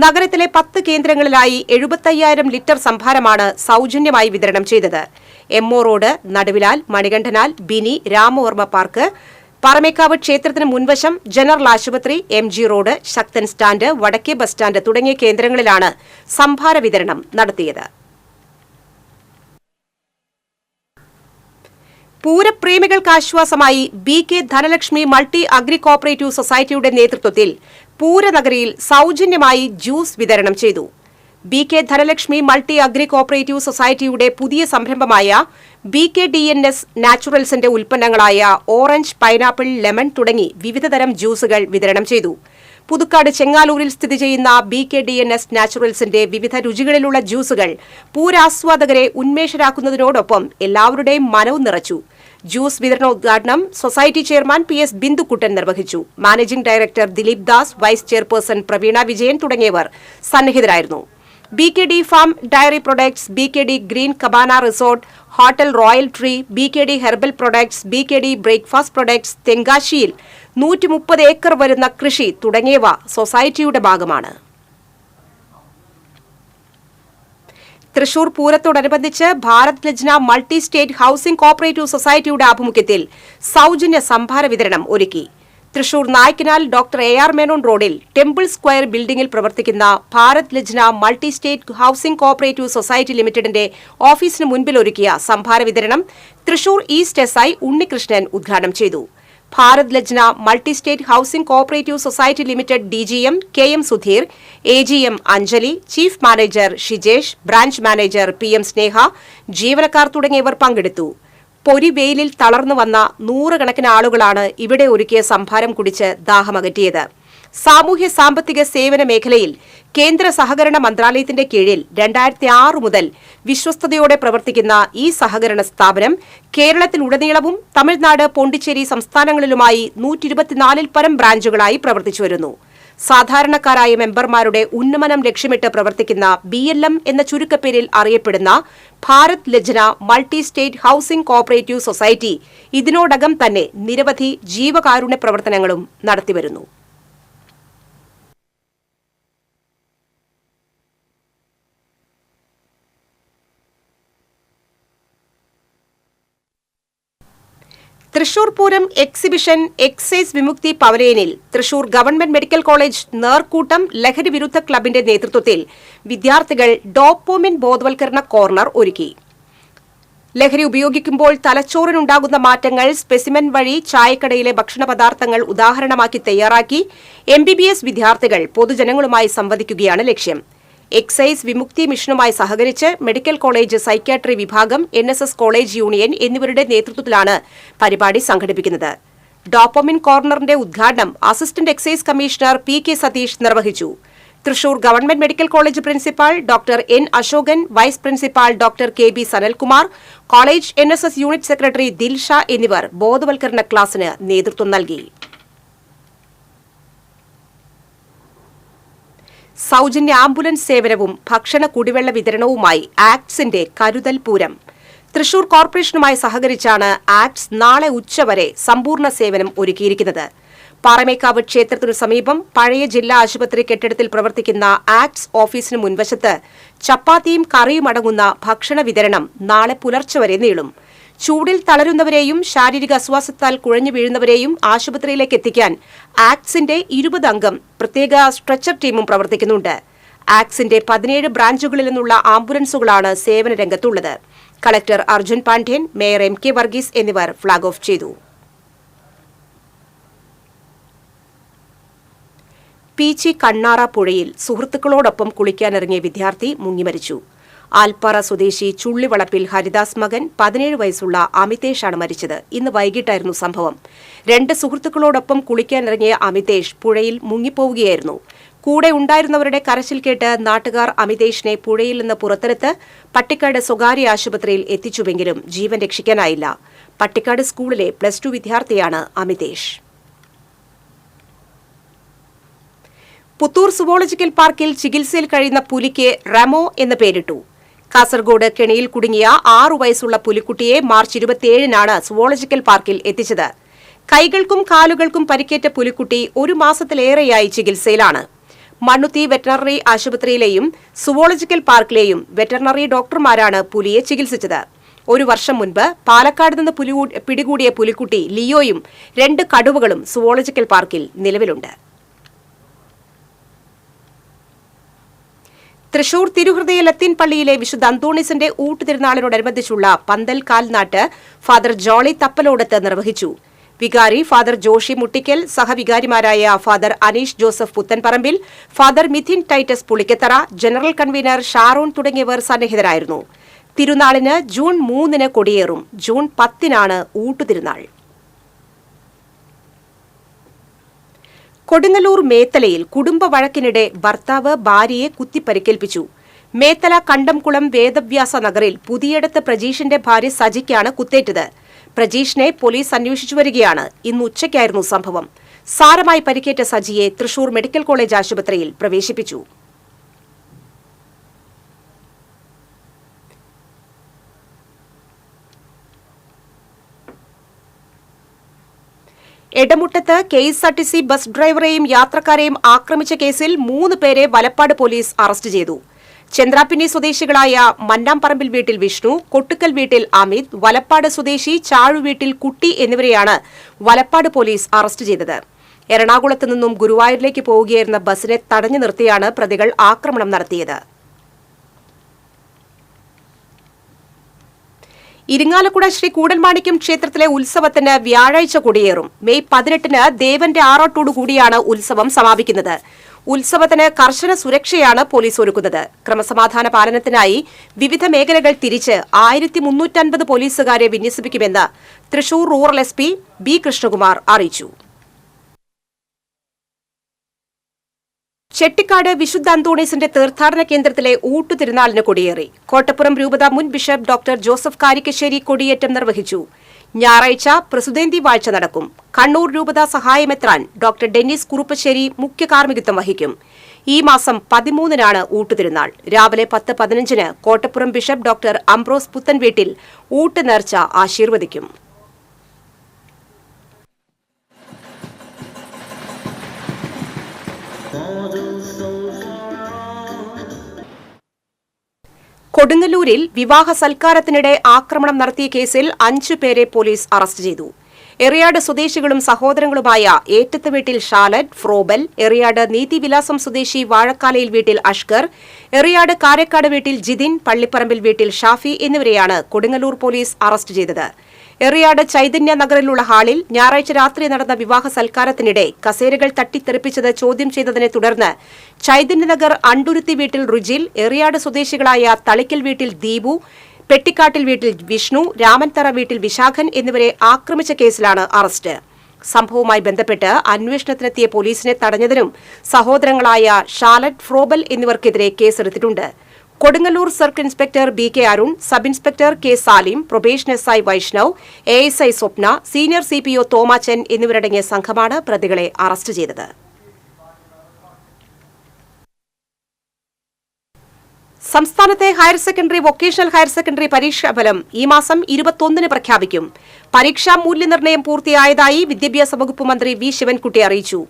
നഗരത്തിലെ 10 കേന്ദ്രങ്ങളിലായി 75,000 ലിറ്റർ സംഭാരമാണ് സൗജന്യമായി വിതരണം ചെയ്തത്. MO road, Naduvilal, Manikandanal, Bini, Ramavarma park, Paramekkavu ക്ഷേത്രത്തിന് മുൻവശം, ജനറൽ ആശുപത്രി, MG റോഡ്, ശക്തൻ സ്റ്റാൻഡ്, വടക്കേ ബസ് സ്റ്റാൻഡ് തുടങ്ങിയ കേന്ദ്രങ്ങളിലാണ് സംഭാര വിതരണം നടത്തിയത്. പൂരപ്രേമികൾക്ക് ആശ്വാസമായി BK Dhanalakshmi multi agri cooperative സൊസൈറ്റിയുടെ നേതൃത്വത്തിൽ പൂരനഗരിയിൽ സൗജന്യമായി ജ്യൂസ് വിതരണം ചെയ്തു. BK Dhanalakshmi multi agri cooperative സൊസൈറ്റിയുടെ പുതിയ സംരംഭമായ BKDNS നാച്ചുറൽസിന്റെ ഉൽപ്പന്നങ്ങളായ ഓറഞ്ച്, പൈനാപ്പിൾ, ലെമൺ തുടങ്ങി വിവിധതരം ജ്യൂസുകൾ വിതരണം ചെയ്തു. പുതുക്കാട് ചെങ്ങാലൂരിൽ സ്ഥിതി ചെയ്യുന്ന BKDNS നാച്ചുറൽസിന്റെ വിവിധ രുചികളിലുള്ള ജ്യൂസുകൾ പൂരാസ്വാദകരെ ഉന്മേഷരാക്കുന്നതിനോടൊപ്പം എല്ലാവരുടെയും മനവും നിറച്ചു. ജ്യൂസ് വിതരണോദ്ഘാടനം സൊസൈറ്റി ചെയർമാൻ PS ബിന്ദുക്കുട്ടൻ നിർവഹിച്ചു. Managing director Dileep Das, vice chairperson Praveena Vijayan തുടങ്ങിയവർ സന്നിഹിതരായിരുന്നു. BKD farm dairy products, BKD green cabana resort, hotel royal tree, BKD herbal products, BKD breakfast products, തെങ്കാശിയിൽ 130 ഏക്കർ വരുന്ന കൃഷി തുടങ്ങിയവ സൊസൈറ്റിയുടെ ഭാഗമാണ്. തൃശൂർ പൂരത്തോടനുബന്ധിച്ച് Bharat Lajna multi state housing cooperative സൊസൈറ്റിയുടെ ആഭിമുഖ്യത്തിൽ സൗജന്യ സംഭാര വിതരണം ഒരുക്കി. തൃശൂർ നായ്ക്കനാൽ ഡോക്ടർ AR മേനോൻ റോഡിൽ ടെമ്പിൾ സ്ക്വയർ ബിൽഡിംഗിൽ പ്രവർത്തിക്കുന്ന Bharat Lajna multi state housing cooperative society ലിമിറ്റഡിന്റെ ഓഫീസിന് മുൻപിൽ ഒരുക്കിയ സംഭാര വിതരണം തൃശൂർ ഈസ്റ്റ് SI ഉണ്ണികൃഷ്ണൻ ഉദ്ഘാടനം ചെയ്തു. Bharat Lajna multi state housing cooperative society limited DGM KM Sudheer, AGM Anjali, chief manager Shijesh, branch manager PM Sneha, ജീവനക്കാർ തുടങ്ങിയവർ പങ്കെടുത്തു. പൊരിവെയിലിൽ തളർന്നു വന്ന 100 കണക്കിന് ആളുകളാണ് ഇവിടെ ഒരുക്കിയ സംഭാരം കുടിച്ച് ദാഹമകറ്റിയത്. സാമൂഹ്യ സാമ്പത്തിക സേവന മേഖലയിൽ കേന്ദ്ര സഹകരണ മന്ത്രാലയത്തിന്റെ കീഴിൽ 2006 മുതൽ വിശ്വസ്തയോടെ പ്രവർത്തിക്കുന്ന ഈ സഹകരണ സ്ഥാപനം കേരളത്തിലുടനീളവും തമിഴ്നാട്, പോണ്ടിച്ചേരി സംസ്ഥാനങ്ങളിലുമായി 124-ൽ പരം ബ്രാഞ്ചുകളായി പ്രവർത്തിച്ചുവരുന്നു. സാധാരണക്കാരായ മെമ്പർമാരുടെ ഉന്നമനം ലക്ഷ്യമിട്ട് പ്രവർത്തിക്കുന്ന BLM എന്ന ചുരുക്കപ്പേരിൽ അറിയപ്പെടുന്ന Bharat Lajna multi state housing cooperative society ഇതിനോടകം തന്നെ നിരവധി ജീവകാരുണ്യ പ്രവർത്തനങ്ങളും നടത്തിവരുന്നു. തൃശൂർ പൂരം എക്സിബിഷൻ എക്സൈസ് വിമുക്തി പവലിയനിൽ Thrissur government medical college Nerkoottam ലഹരി വിരുദ്ധ ക്ലബിന്റെ നേതൃത്വത്തിൽ വിദ്യാർത്ഥികൾ ഡോപ്പോമിൻ ബോധവൽക്കരണ കോർണർ ഒരുക്കി. ലഹരി ഉപയോഗിക്കുമ്പോൾ തലച്ചോറിനുണ്ടാകുന്ന മാറ്റങ്ങൾ സ്പെസിമെൻ വഴി ചായക്കടയിലെ ഭക്ഷണ പദാർത്ഥങ്ങൾ ഉദാഹരണമാക്കി തയ്യാറാക്കി MBBS വിദ്യാർത്ഥികൾ പൊതുജനങ്ങളുമായി സംവദിക്കുകയാണ് ലക്ഷ്യം. എക്സൈസ് വിമുക്തി മിഷനുമായി സഹകരിച്ച് മെഡിക്കൽ കോളേജ് സൈക്യാട്രി വിഭാഗം, NSS കോളേജ് യൂണിയൻ എന്നിവരുടെ നേതൃത്വത്തിലാണ് പരിപാടി സംഘടിപ്പിക്കുന്നത്. ഡോപ്പോമിൻ കോർണറിന്റെ ഉദ്ഘാടനം assistant excise commissioner PK Sathish നിർവഹിച്ചു. Thrissur government medical college principal doctor N Ashokan, vice principal doctor KB Sanalkumar, college NSS unit secretary Dilsha എന്നിവർ ബോധവൽക്കരണ ക്ലാസിന് നേതൃത്വം നൽകി. സൗജന്യ ആംബുലൻസ് സേവനവും ഭക്ഷണ കുടിവെള്ള വിതരണവുമായി ആക്ട്സിന്റെ കരുതൽ പൂരം. തൃശൂർ കോർപ്പറേഷനുമായി സഹകരിച്ചാണ് ആക്ട്സ് നാളെ ഉച്ചവരെ സമ്പൂർണ്ണ സേവനം ഒരുക്കിയിരിക്കുന്നത്. പാറമേക്കാവ് ക്ഷേത്രത്തിനു സമീപം പഴയ ജില്ലാ ആശുപത്രി കെട്ടിടത്തിൽ പ്രവർത്തിക്കുന്ന ആക്ട്സ് ഓഫീസിന് മുൻവശത്ത് ചപ്പാത്തിയും കറിയും അടങ്ങുന്ന ഭക്ഷണ വിതരണം നാളെ പുലർച്ചെ വരെ നീളും. ചൂടിൽ തളരുന്നവരെയും ശാരീരിക അസ്വാസ്ഥത്താൽ കുഴഞ്ഞു വീഴുന്നവരെയും ആശുപത്രിയിലേക്ക് എത്തിക്കാൻ ആക്ട്സിന്റെ 20 അംഗം പ്രത്യേക സ്ട്രെച്ചർ ടീമും പ്രവർത്തിക്കുന്നുണ്ട്. ആക്ട്സിന്റെ 17 ബ്രാഞ്ചുകളിൽ നിന്നുള്ള ആംബുലൻസുകളാണ് സേവന രംഗത്തുള്ളത്. Collector Arjun Pandian, mayor MK Varghese എന്നിവർ ഫ്ളാഗ് ഓഫ് ചെയ്തു. പീച്ചി കണ്ണാറ പുഴയിൽ സുഹൃത്തുക്കളോടൊപ്പം കുളിക്കാനിറങ്ങിയ വിദ്യാർത്ഥി മുങ്ങിമരിച്ചു. ആൽപ്പാറ സ്വദേശി ചുള്ളിവളപ്പിൽ ഹരിദാസ് മകൻ 17 വയസ്സുള്ള അമിതേഷാണ് മരിച്ചത്. ഇന്ന് വൈകിട്ടായിരുന്നു സംഭവം. 2 സുഹൃത്തുക്കളോടൊപ്പം കുളിക്കാനിറങ്ങിയ അമിതേഷ് പുഴയിൽ മുങ്ങിപ്പോവുകയായിരുന്നു. കൂടെ ഉണ്ടായിരുന്നവരുടെ കരച്ചിൽ കേട്ട് നാട്ടുകാർ അമിതേഷിനെ പുഴയിൽ നിന്ന് പുറത്തെടുത്ത് പട്ടിക്കാട് സ്വകാര്യ ആശുപത്രിയിൽ എത്തിച്ചുവെങ്കിലും ജീവൻ രക്ഷിക്കാനായില്ല. പട്ടിക്കാട് സ്കൂളിലെ +2 വിദ്യാർത്ഥിയാണ് അമിതേഷ്. പുത്തൂർ സുവോളജിക്കൽ പാർക്കിൽ ചികിത്സയിൽ കഴിയുന്ന പുലിക്ക് റമോ എന്ന് പേരിട്ടു. കാസർഗോഡ് കെണിയിൽ കുടുങ്ങിയ 6 വയസ്സുള്ള പുലിക്കുട്ടിയെ മാർച്ച് 27-നാണ് സുവോളജിക്കൽ പാർക്കിൽ എത്തിച്ചത്. കൈകൾക്കും കാലുകൾക്കും പരിക്കേറ്റ പുലിക്കുട്ടി 1 മാസത്തിലേറെയായി ചികിത്സയിലാണ്. മണ്ണുത്തി വെറ്ററിനറി ആശുപത്രിയിലെയും സുവോളജിക്കൽ പാർക്കിലെയും വെറ്ററിനറി ഡോക്ടർമാരാണ് പുലിയെ ചികിത്സിച്ചത്. 1 വർഷം മുൻപ് പാലക്കാട് നിന്ന് പിടികൂടിയ പുലിക്കുട്ടി ലിയോയും 2 കടുവകളും സുവോളജിക്കൽ പാർക്കിൽ നിലവിലുണ്ട്. തൃശൂർ തിരുഹൃദയ ലത്തീൻ പള്ളിയിലെ വിശുദ്ധ അന്തോണീസിന്റെ ഊട്ടുതിരുനാളിനോടനുബന്ധിച്ചുള്ള പന്തൽ കാൽനാട്ട് ഫാദർ ജോളി തപ്പലോടത്ത് നിർവഹിച്ചു. വികാരി ഫാദർ ജോഷി മുട്ടിക്കൽ, സഹവികാരിമാരായ father Aneesh Joseph Puthenparambil, father Mithin Titus Pulikkathara, general convener Sharon തുടങ്ങിയവർ സന്നിഹിതരായിരുന്നു. തിരുനാളിന് ജൂൺ 3-ന് കൊടിയേറും. ജൂൺ 10-നാണ് ഊട്ടുതിരുനാൾ. കൊടുങ്ങല്ലൂർ മേത്തലയിൽ കുടുംബ വഴക്കിനിടെ ഭർത്താവ് ഭാര്യയെ കുത്തിപ്പരിക്കേൽപ്പിച്ചു. മേത്തല കണ്ടംകുളം വേദവ്യാസ നഗറിൽ പുതിയടത്ത് പ്രജീഷിന്റെ ഭാര്യ സജിക്കാണ് കുത്തേറ്റത്. പ്രജീഷിനെ പോലീസ് അന്വേഷിച്ചു വരികയാണ്. ഇന്ന് ഉച്ചയ്ക്കായിരുന്നു സംഭവം. സാരമായി പരിക്കേറ്റ സജിയെ തൃശൂർ മെഡിക്കൽ കോളേജ് ആശുപത്രിയിൽ പ്രവേശിപ്പിച്ചു. എടമുട്ടത്ത് KSRTC ബസ് ഡ്രൈവറെയും യാത്രക്കാരെയും ആക്രമിച്ച കേസിൽ 3 പേരെ വലപ്പാട് പോലീസ് അറസ്റ്റ് ചെയ്തു. ചന്ദ്രാപ്പിന്നി സ്വദേശികളായ മന്നാംപറമ്പിൽ വീട്ടിൽ വിഷ്ണു, കൊട്ടുക്കൽ വീട്ടിൽ അമിത്, വലപ്പാട് സ്വദേശി ചാഴു വീട്ടിൽ കുട്ടി എന്നിവരെയാണ് വലപ്പാട് പോലീസ് അറസ്റ്റ് ചെയ്തത്. എറണാകുളത്ത് നിന്നും ഗുരുവായൂരിലേക്ക് പോവുകയായിരുന്ന ബസിനെ തടഞ്ഞു നിർത്തിയാണ് പ്രതികൾ ആക്രമണം നടത്തിയത്. ഇരിങ്ങാലക്കുട ശ്രീ കൂടൽമാണിക്യം ക്ഷേത്രത്തിലെ ഉത്സവത്തിന് വ്യാഴാഴ്ച കൊടിയേറും. മെയ് 18-ന് ദേവന്റെ ആറാട്ടോടുകൂടിയാണ് ഉത്സവം സമാപിക്കുന്നത്. ഉത്സവത്തിന് കർശന സുരക്ഷയാണ് പോലീസ് ഒരുക്കുന്നത്. ക്രമസമാധാന പാലനത്തിനായി വിവിധ മേഖലകൾ തിരിച്ച് 1350 പോലീസുകാരെ വിന്യസിപ്പിക്കുമെന്ന് Thrissur rural SP B Krishnakumar അറിയിച്ചു. ചെട്ടിക്കാട് വിശുദ്ധ അന്തോണീസിന്റെ തീർത്ഥാടന കേന്ദ്രത്തിലെ ഊട്ടുതിരുനാളിന് കൊടിയേറി. കോട്ടപ്പുറം രൂപത മുൻ ബിഷപ്പ് ഡോക്ടർ ജോസഫ് കാരിക്കശ്ശേരി കൊടിയേറ്റം നിർവഹിച്ചു. ഞായറാഴ്ച പ്രസുദേന്തി വാഴ്ച നടക്കും. കണ്ണൂർ രൂപത സഹായമെത്രാൻ ഡോക്ടർ ഡെന്നിസ് കുറുപ്പശ്ശേരി മുഖ്യ കാർമ്മികത്വം വഹിക്കും. ഈ മാസം 13-നാണ് ഊട്ടുതിരുനാൾ. രാവിലെ 10:15-ന് കോട്ടപ്പുറം ബിഷപ്പ് ഡോക്ടർ അംബ്രോസ് പുത്തൻവീട്ടിൽ ഊട്ട് നേർച്ച ആശീർവദിക്കും. കൊടുങ്ങല്ലൂരിൽ വിവാഹ സൽക്കാരത്തിനിടെ ആക്രമണം നടത്തിയ കേസിൽ 5 പേരെ പോലീസ് അറസ്റ്റ് ചെയ്തു. എറിയാട് സ്വദേശികളും സഹോദരങ്ങളുമായ ഏറ്റത്ത് വീട്ടിൽ ഷാലറ്റ്, ഫ്രോബൽ, എറിയാട് നീതിവിലാസം സ്വദേശി വാഴക്കാലയിൽ വീട്ടിൽ അഷ്കർ, എറിയാട് കാരക്കാട് വീട്ടിൽ ജിതിൻ, പള്ളിപ്പറമ്പിൽ വീട്ടിൽ ഷാഫി എന്നിവരെയാണ് കൊടുങ്ങല്ലൂർ പോലീസ് അറസ്റ്റ് ചെയ്തത്. എറിയാട് ചൈതന്യ നഗറിലുള്ള ഹാളിൽ ഞായറാഴ്ച രാത്രി നടന്ന വിവാഹ സൽക്കാരത്തിനിടെ കസേരകൾ തട്ടിത്തെറിപ്പിച്ചത് ചോദ്യം ചെയ്തതിനെ തുടർന്ന് ചൈതന്യനഗർ അണ്ടുരുത്തി വീട്ടിൽ റുജിൽ, എറിയാട് സ്വദേശികളായ തളിക്കൽ വീട്ടിൽ ദീപു, പെട്ടിക്കാട്ടിൽ വീട്ടിൽ വിഷ്ണു, രാമൻതറ വീട്ടിൽ വിശാഖൻ എന്നിവരെ ആക്രമിച്ച കേസിലാണ് അറസ്റ്റ്. സംഭവവുമായി ബന്ധപ്പെട്ട് അന്വേഷണത്തിനെത്തിയ പോലീസിനെ തടഞ്ഞതിനും സഹോദരങ്ങളായ ഷാലറ്റ്, ഫ്രോബൽ എന്നിവർക്കെതിരെ കേസെടുത്തിട്ടുണ്ട്. Kodungallur circle inspector BK Arun, sub inspector K Salim, probation SI Vaishnav, ASI Swapna, senior CPO Thomachan എന്നിവരടങ്ങിയ സംഘമാണ് പ്രതികളെ അറസ്റ്റ് ചെയ്തത്. സംസ്ഥാനത്തെ higher secondary, vocational higher secondary പരീക്ഷാഫലം ഈ മാസം 21-ന് പ്രഖ്യാപിക്കും. പരീക്ഷാ മൂല്യനിർണ്ണയം പൂർത്തിയായതായി വിദ്യാഭ്യാസ വകുപ്പ് മന്ത്രി V ശിവൻകുട്ടി അറിയിച്ചു.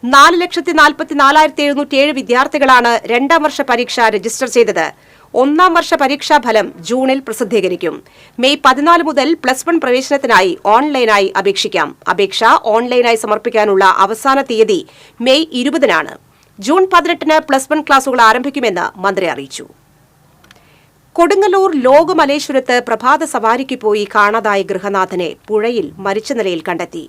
4,44,707 വിദ്യാർത്ഥികളാണ് 2ാം വർഷ പരീക്ഷ രജിസ്റ്റർ ചെയ്തത്. 1ാം വർഷ പരീക്ഷാഫലം ജൂണിൽ പ്രസിദ്ധീകരിക്കും. മെയ് 14 മുതൽ +1 പ്രവേശനത്തിനായി ഓൺലൈനായി അപേക്ഷിക്കാം. അപേക്ഷ ഓൺലൈനായി സമർപ്പിക്കാനുള്ള അവസാന തീയതി മെയ് 20-നാണ്. ജൂൺ 18-ന് +1 ക്ലാസുകൾ ആരംഭിക്കുമെന്ന് മന്ത്രി അറിയിച്ചു. കൊടുങ്ങല്ലൂർ ലോകമലേശ്വരത്ത് പ്രഭാത സവാരിക്ക് പോയി കാണാതായ ഗൃഹനാഥനെ പുഴയിൽ മരിച്ച നിലയിൽ കണ്ടെത്തി.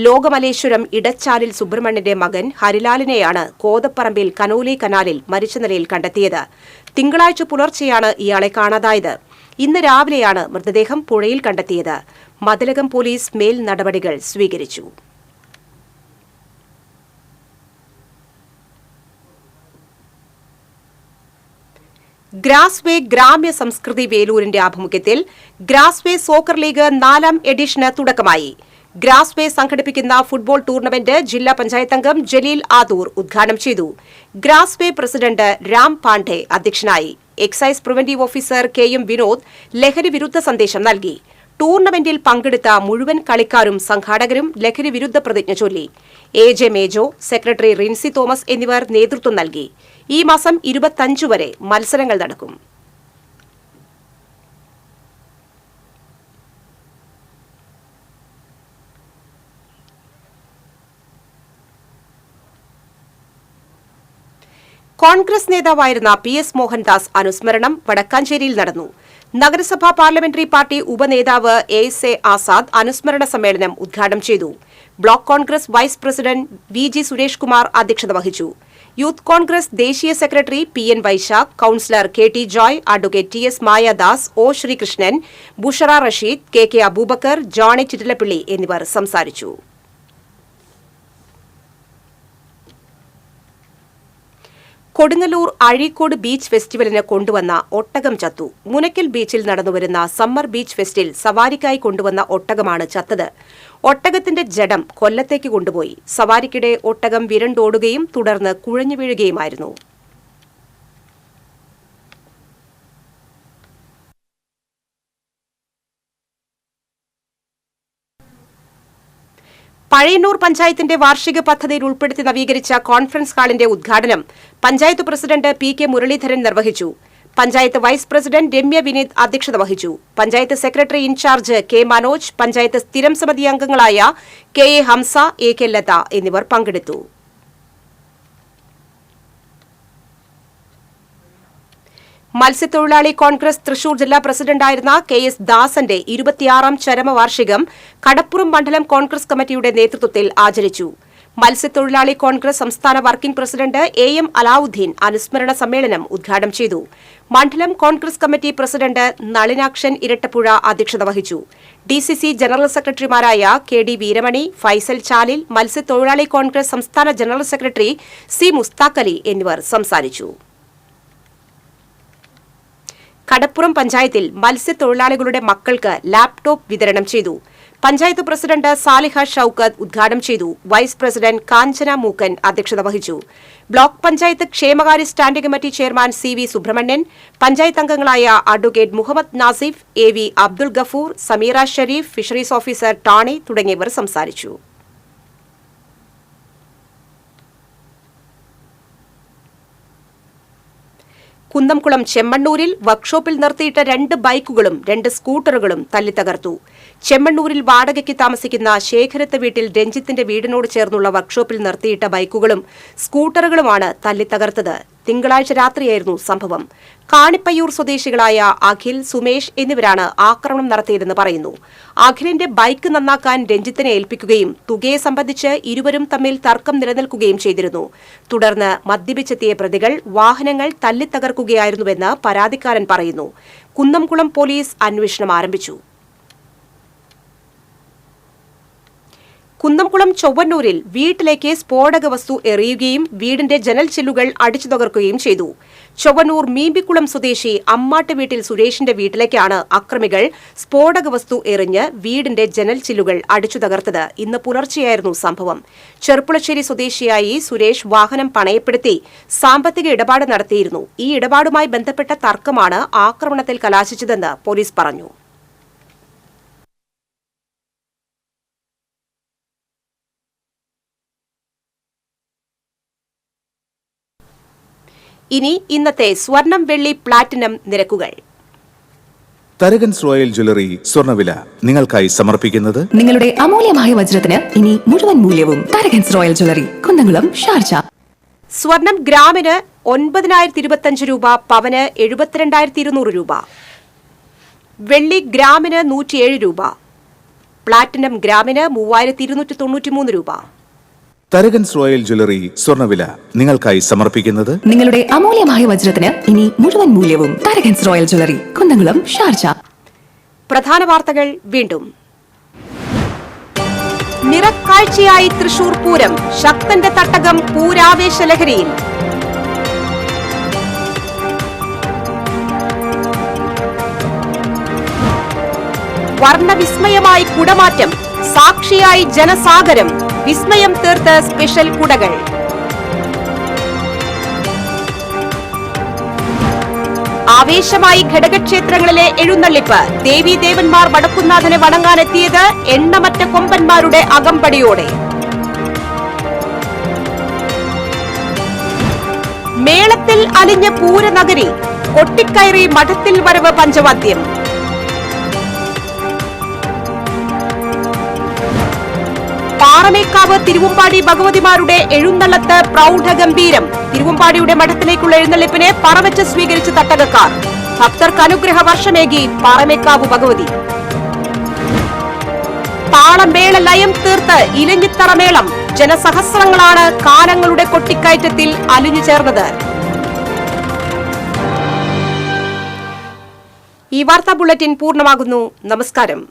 ലോകമലേശ്വരം ഇടച്ചാലിൽ സുബ്രഹ്മണ്യന്റെ മകൻ ഹരിലാലിനെയാണ് കോതപ്പറമ്പിൽ കനോലി കനാലിൽ മരിച്ച നിലയിൽ കണ്ടെത്തിയത്. തിങ്കളാഴ്ച പുലർച്ചെയാണ് ഇയാളെ കാണാതായത്. ഇന്ന് രാവിലെയാണ് മൃതദേഹം പുഴയിൽ കണ്ടെത്തിയത്. മതിലകം പോലീസ് മേൽ നടപടികൾ സ്വീകരിച്ചു. ഗ്രാസ്വേ ഗ്രാമ്യ സംസ്കൃതി വേലൂരിന്റെ ആഭിമുഖ്യത്തിൽ ഗ്രാസ്വേ സോക്കർ ലീഗ് 4ാം എഡിഷന് തുടക്കമായി. ഗ്രാസ് വേ സംഘടിപ്പിക്കുന്ന ഫുട്ബോൾ ടൂർണമെന്റ് ജില്ലാ പഞ്ചായത്ത് അംഗം ജലീൽ ആദൂർ ഉദ്ഘാടനം ചെയ്തു. ഗ്രാസ് വേ പ്രസിഡന്റ് രാം പാണ്ഡെ അധ്യക്ഷനായി. Excise preventive officer KM Vinod ലഹരി വിരുദ്ധ സന്ദേശം നൽകി. ടൂർണമെന്റിൽ പങ്കെടുത്ത മുഴുവൻ കളിക്കാരും സംഘാടകരും ലഹരി വിരുദ്ധ പ്രതിജ്ഞ ചൊല്ലി. AJ മേജോ, സെക്രട്ടറി റിൻസി തോമസ് എന്നിവർ നേതൃത്വം നൽകി. ഈ മാസം 25 വരെ മത്സരങ്ങൾ നടക്കും. കോൺഗ്രസ് നേതാവായിരുന്ന PS മോഹൻദാസ് അനുസ്മരണം വടക്കാഞ്ചേരിയിൽ നടന്നു. നഗരസഭാ പാർലമെന്ററി പാർട്ടി ഉപനേതാവ് ASA ആസാദ് അനുസ്മരണ സമ്മേളനം ഉദ്ഘാടനം ചെയ്തു. Block Congress vice president VG Suresh Kumar അധ്യക്ഷത വഹിച്ചു. യൂത്ത് കോൺഗ്രസ് ദേശീയ secretary PN Vaishakh, councillor KT Joy, advocate TS Mayadas, O Sreekrishnan, Bushra Rasheed, KK Aboobacker, Johny Chittilappilly എന്നിവർ സംസാരിച്ചു. കൊടുങ്ങല്ലൂർ അഴീക്കോട് ബീച്ച് ഫെസ്റ്റിവലിന് കൊണ്ടുവന്ന ഒട്ടകം ചത്തു. മുനക്കൽ ബീച്ചിൽ നടന്നുവരുന്ന സമ്മർ ബീച്ച് ഫെസ്റ്റിൽ സവാരിക്കായി കൊണ്ടുവന്ന ഒട്ടകമാണ് ചത്തത്. ഒട്ടകത്തിന്റെ ജഡം കൊല്ലത്തേക്ക് കൊണ്ടുപോയി. സവാരിക്കിടെ ഒട്ടകം വിരണ്ടോടുകയും തുടർന്ന് കുഴഞ്ഞു വീഴുകയുമായിരുന്നു. പഴയന്നൂർ പഞ്ചായത്തിന്റെ വാർഷിക പദ്ധതിയിൽ ഉൾപ്പെടുത്തി നവീകരിച്ച കോൺഫറൻസ് ഹാളിന്റെ ഉദ്ഘാടനം പഞ്ചായത്ത് പ്രസിഡന്റ് PK മുരളീധരൻ നിർവഹിച്ചു. പഞ്ചായത്ത് വൈസ് പ്രസിഡന്റ് രമ്യ വിനീത് അധ്യക്ഷത വഹിച്ചു. Panchayat secretary incharge K Manoj, panchayat സ്ഥിരം സമിതി അംഗങ്ങളായ KA ഹംസ, AK ലത എന്നിവർ പങ്കെടുത്തു. മത്സ്യത്തൊഴിലാളി കോൺഗ്രസ് തൃശൂർ ജില്ലാ പ്രസിഡന്റായിരുന്ന KS ദാസന്റെ 26ാം ചരമവാർഷികം കടപ്പുറം മണ്ഡലം കോൺഗ്രസ് കമ്മിറ്റിയുടെ നേതൃത്വത്തിൽ ആചരിച്ചു. മത്സ്യത്തൊഴിലാളി കോൺഗ്രസ് സംസ്ഥാന വർക്കിംഗ് പ്രസിഡന്റ് AM അലാവുദ്ദീൻ അനുസ്മരണ സമ്മേളനം ഉദ്ഘാടനം ചെയ്തു. മണ്ഡലം കോൺഗ്രസ് കമ്മിറ്റി പ്രസിഡന്റ് നളിനാക്ഷൻ ഇരട്ടപ്പുഴ അധ്യക്ഷത വഹിച്ചു. DCC ജനറൽ സെക്രട്ടറിമാരായ KD വീരമണി, ഫൈസൽ ചാലിൽ, മത്സ്യത്തൊഴിലാളി കോൺഗ്രസ് സംസ്ഥാന general secretary C Mushtaq Ali എന്നിവർ സംസാരിച്ചു. കടപ്പുറം പഞ്ചായത്തിൽ മത്സ്യത്തൊഴിലാളികളുടെ മക്കൾക്ക് ലാപ്ടോപ്പ് വിതരണം ചെയ്തു. പഞ്ചായത്ത് പ്രസിഡന്റ് സാലിഹ ഷൌക്കത്ത് ഉദ്ഘാടനം ചെയ്തു. വൈസ് പ്രസിഡന്റ് കാഞ്ചന മൂക്കൻ അധ്യക്ഷത വഹിച്ചു. ബ്ലോക്ക് പഞ്ചായത്ത് ക്ഷേമകാര്യ standing committee chairman CV Subrahmanyan, panchayat അംഗങ്ങളായ advocate Muhammad Nasif, AV Abdul Gafoor, Sameera Shareef, fisheries officer Tani തുടങ്ങിയവർ സംസാരിച്ചു. കുന്നംകുളം ചെമ്മണ്ണൂരിൽ വർക്ക്ഷോപ്പിൽ നിർത്തിയിട്ട 2 ബൈക്കുകളും 2 സ്കൂട്ടറുകളും തല്ലിത്തകർത്തു. ചെമ്മണ്ണൂരിൽ വാടകയ്ക്ക് താമസിക്കുന്ന ശേഖരത്ത് വീട്ടിൽ രഞ്ജിത്തിന്റെ വീടിനോട് ചേർന്നുള്ള വർക്ക്ഷോപ്പിൽ നിർത്തിയിട്ട ബൈക്കുകളും സ്കൂട്ടറുകളുമാണ് തല്ലിത്തകർത്തത്. തിങ്കളാഴ്ച രാത്രിയായിരുന്നു സംഭവം. കാണിപ്പയ്യൂർ സ്വദേശികളായ അഖിൽ, സുമേഷ് എന്നിവരാണ് ആക്രമണം നടത്തിയതെന്ന് പറയുന്നു. അഖിലിന്റെ ബൈക്ക് നന്നാക്കാൻ രഞ്ജിത്തിനെ ഏൽപ്പിക്കുകയും തുകയെ സംബന്ധിച്ച് ഇരുവരും തമ്മിൽ തർക്കം നിലനിൽക്കുകയും ചെയ്തിരുന്നു. തുടർന്ന് മദ്യപിച്ചെത്തിയ പ്രതികൾ വാഹനങ്ങൾ തല്ലിത്തകർക്കുകയായിരുന്നുവെന്ന് പരാതിക്കാരൻ പറയുന്നു. കുന്നംകുളം പോലീസ് അന്വേഷണം ആരംഭിച്ചു. കുന്നംകുളം ചൊവ്വന്നൂരിൽ വീട്ടിലേക്ക് സ്ഫോടക വസ്തു എറിയുകയും വീടിന്റെ ജനൽ ചില്ലുകൾ അടിച്ചു തകർക്കുകയും ചെയ്തു. ചൊവ്വന്നൂർ മീമ്പിക്കുളം സ്വദേശി അമ്മാട്ട് വീട്ടിൽ സുരേഷിന്റെ വീട്ടിലേക്കാണ് അക്രമികൾ സ്ഫോടക വസ്തു എറിഞ്ഞ് വീടിന്റെ ജനൽ ചില്ലുകൾ അടിച്ചു തകർത്തത്. ഇന്ന് പുലർച്ചെയായിരുന്നു സംഭവം. ചെറുപ്പുളശ്ശേരി സ്വദേശിയായി സുരേഷ് വാഹനം പണയപ്പെടുത്തി സാമ്പത്തിക ഇടപാട് നടത്തിയിരുന്നു. ഈ ഇടപാടുമായി ബന്ധപ്പെട്ട തർക്കമാണ് ആക്രമണത്തിൽ കലാശിച്ചതെന്ന് പോലീസ് പറഞ്ഞു. ഇനി ഇന്നത്തെ സ്വർണം, വെള്ളി, പ്ലാറ്റിനം നിരക്കുകൾ. തരകൻസ് റോയൽ ജ്വല്ലറി സ്വർണ്ണവില നിങ്ങൾക്കായി സമർപ്പിക്കുന്നത് നിങ്ങളുടെ അമൂല്യമായ വജ്രത്തിന് ഇനി മുഴുവൻ മൂല്യവും Tharakans royal jewellery, Kunnamkulam, Sharjah. സ്വർണം ഗ്രാമിന് 9,025 രൂപ, പവന് 72,200 രൂപ. വെള്ളി ഗ്രാമിന് 107 രൂപ. പ്ലാറ്റിനം ഗ്രാമിന് 3,293 രൂപ. തരകൻസ് റോയൽ ജ്വല്ലറി സ്വർണ്ണവില നിങ്ങൾക്കായി സമർപ്പിക്കുന്നത് നിങ്ങളുടെ അമൂല്യമായ വജ്രത്തിന് ഇനി മുഴുവൻ മൂല്യവും Tharakans royal jewellery, Kunnamkulam, Sharjah. പ്രധാന വാർത്തകൾ വീണ്ടും. നിറക്കാഴ്ചയായി തൃശൂർ പൂരം, ശക്തന്റെ തട്ടകം പൂരാവേശ ലഹരിയിൽ. വർണ്ണവിസ്മയമായി കുടമാറ്റം, സാക്ഷിയായി ജനസാഗരം, വിസ്മയം തീർത്ത സ്പെഷ്യൽ കുടകൾ. ആവേശമായി ഘടകക്ഷേത്രങ്ങളിലെ എഴുന്നള്ളിപ്പ്. ദേവീദേവന്മാർ വടക്കുന്നാഥനെ വണങ്ങാനെത്തിയത് എണ്ണമറ്റ കൊമ്പന്മാരുടെ അകമ്പടിയോടെ. മേളത്തിൽ അലിഞ്ഞ പൂരനഗരി. കൊട്ടിക്കയറി മഠത്തിൽ വരവ് പഞ്ചവാദ്യം. പാറമേക്കാവ് തിരുവമ്പാടി ഭഗവതിമാരുടെ എഴുന്നള്ളത്ത് പ്രൗഢഗംഭീരം. തിരുവമ്പാടിയുടെ മഠത്തിലേക്കുള്ള എഴുന്നള്ളിപ്പിനെ പറവച്ച് സ്വീകരിച്ച് തട്ടകക്കാർ. ഭക്തർക്ക് അനുഗ്രഹ വർഷമേകി പാറമേക്കാവ് ഭഗവതി. താളമേള ലയം തീർത്ത് ഇലഞ്ഞിത്തറ മേളം. ജനസഹസ്രങ്ങളാണ് കാലങ്ങളുടെ കൊട്ടിക്കയറ്റത്തിൽ അലിഞ്ഞു ചേർന്നത്. ഈ വാർത്താ ബുള്ളറ്റിൻ പൂർണ്ണമാകുന്നു. നമസ്കാരം.